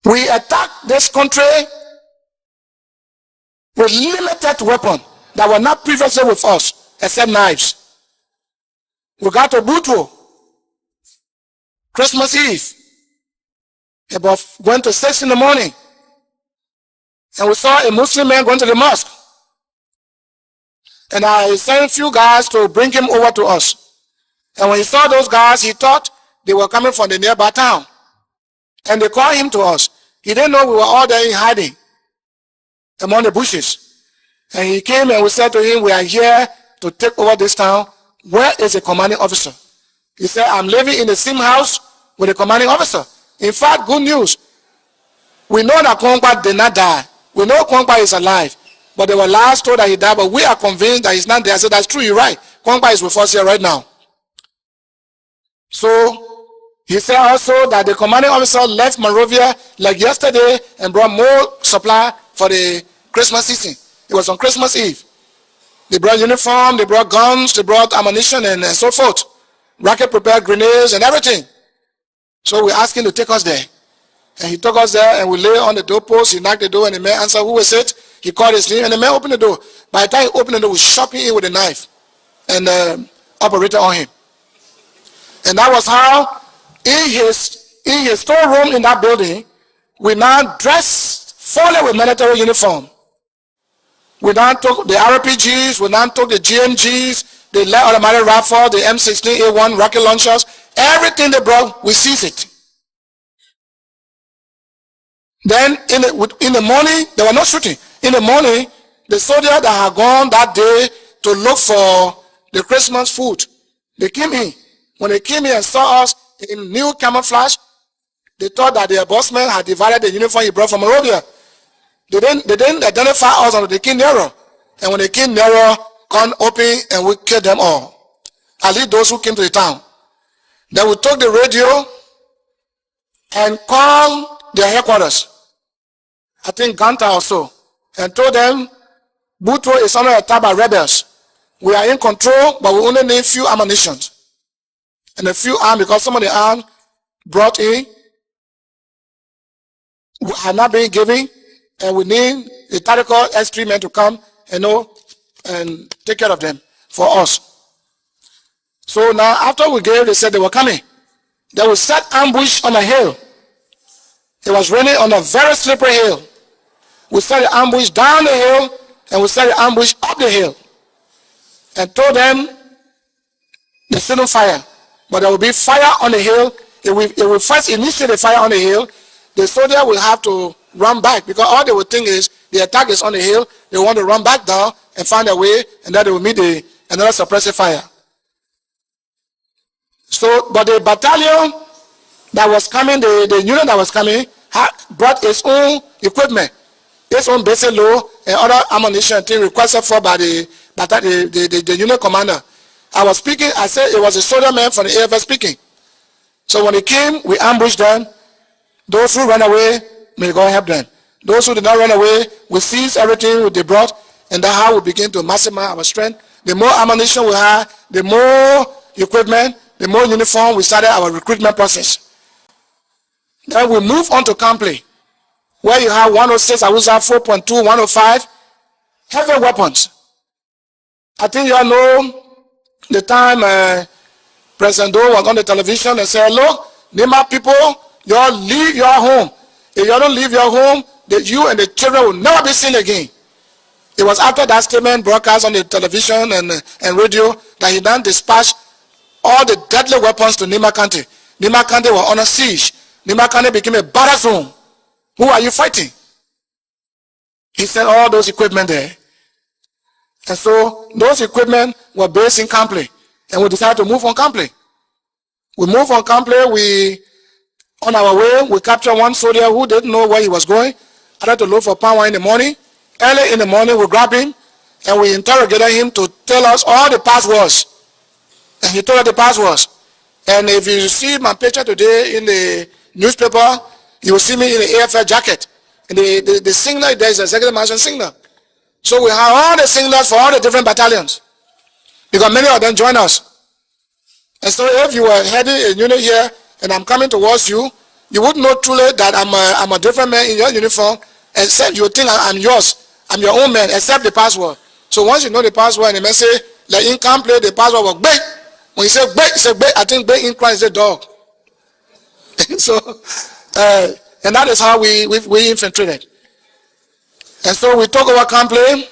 We attacked this country with limited weapons that were not previously with us, except knives. We got to Butuo, Christmas Eve, about going to 6 in the morning, and we saw a Muslim man going to the mosque. And I sent a few guys to bring him over to us. And when he saw those guys, he thought they were coming from the nearby town. And they called him to us. He didn't know we were all there in hiding among the bushes. And he came and we said to him, we are here to take over this town. Where is the commanding officer? He said, I'm living in the same house with the commanding officer. In fact, good news. We know that Kwangba did not die. We know Kwangba is alive. But they were last told that he died, but we are convinced that he's not there. I said, that's true, you're right. Kwangba is with us here right now. So he said also that the commanding officer left Monrovia like yesterday and brought more supply for the Christmas season. It was on Christmas Eve. They brought uniform, they brought guns, they brought ammunition and so forth. Rocket prepared grenades and everything. So we asked him to take us there. And he took us there and we lay on the doorpost. He knocked the door and the man answered, who was it? He called his name and the man opened the door. By the time he opened the door, we shot him in with a knife and operated on him. And that was how in his storeroom in that building, we now dressed fully with military uniform. We now took the RPGs, we now took the GMGs, the light automatic rifle, the M16A1 rocket launchers, everything they brought, we seized it. Then in the morning, there was no shooting. In the morning, the soldiers that had gone that day to look for the Christmas food, they came in. When they came in and saw us in new camouflage, they thought that the bossman had divided the uniform he brought from Monrovia. They didn't identify us until they came nearer. And when they came nearer, gun open and we killed them all. At least those who came to the town. Then we took the radio and called their headquarters, I think Ganta or so, and told them, Butuo is under attack by rebels. We are in control, but we only need few ammunition. And a few arms, because some of the arms brought in are not being given, and we need the tactical S3 men to come and take care of them for us. So now, after we gave, they said they were coming. They will set ambush on a hill. It was raining on a very slippery hill. We set the ambush down the hill, and we set the ambush up the hill. And told them they shouldn't fire. But there will be fire on the hill. If we first initiate the fire on the hill, the soldier will have to run back, because all they will think is the attack is on the hill. They want to run back down and find a way, and then they will meet another suppressive fire. So, but the battalion that was coming, the unit that was coming, brought its own equipment, its own basic load and other ammunition thing requested for by the unit commander. I was speaking, I said it was a soldier man from the AFS speaking. So when he came, we ambushed them. Those who ran away, may God help them. Those who did not run away, we seized everything they brought, and that's how we begin to maximize our strength. The more ammunition we had, the more equipment, the more uniform, we started our recruitment process. Then we move on to Campley, where you have 106, Awusa 4.2, 105, heavy weapons. I think you all know the time President Doe was on the television and said, look, Nima people, you all leave your home. If you don't leave your home, you and the children will never be seen again. It was after that statement broadcast on the television and radio that he then dispatched all the deadly weapons to Nima County. Nima County was under siege. Nima County became a battle zone. Who are you fighting? He sent all those equipment there. And so those equipment were based in Campley. And we decided to move on Campley. We moved on Campley. On our way, we captured one soldier who didn't know where he was going. I had to look for power in the morning. Early in the morning, we grabbed him and we interrogated him to tell us all the passwords. And he told us the passwords. And if you see my picture today in the newspaper, you will see me in the AFL jacket. And the singlet there is a executive mansion singlet. So we have all the singlets for all the different battalions, because many of them join us. And so if you are heading a unit here and I'm coming towards you, You wouldn't know truly that I'm a different man in your uniform, except you think I'm yours. I'm your own man, except the password. So once you know the password and the man say, like in can't play, the password was bait. When you say bait, you say bait. I think bait in Christ is a dog. So, and that is how we infiltrated. And so we talk about can't play.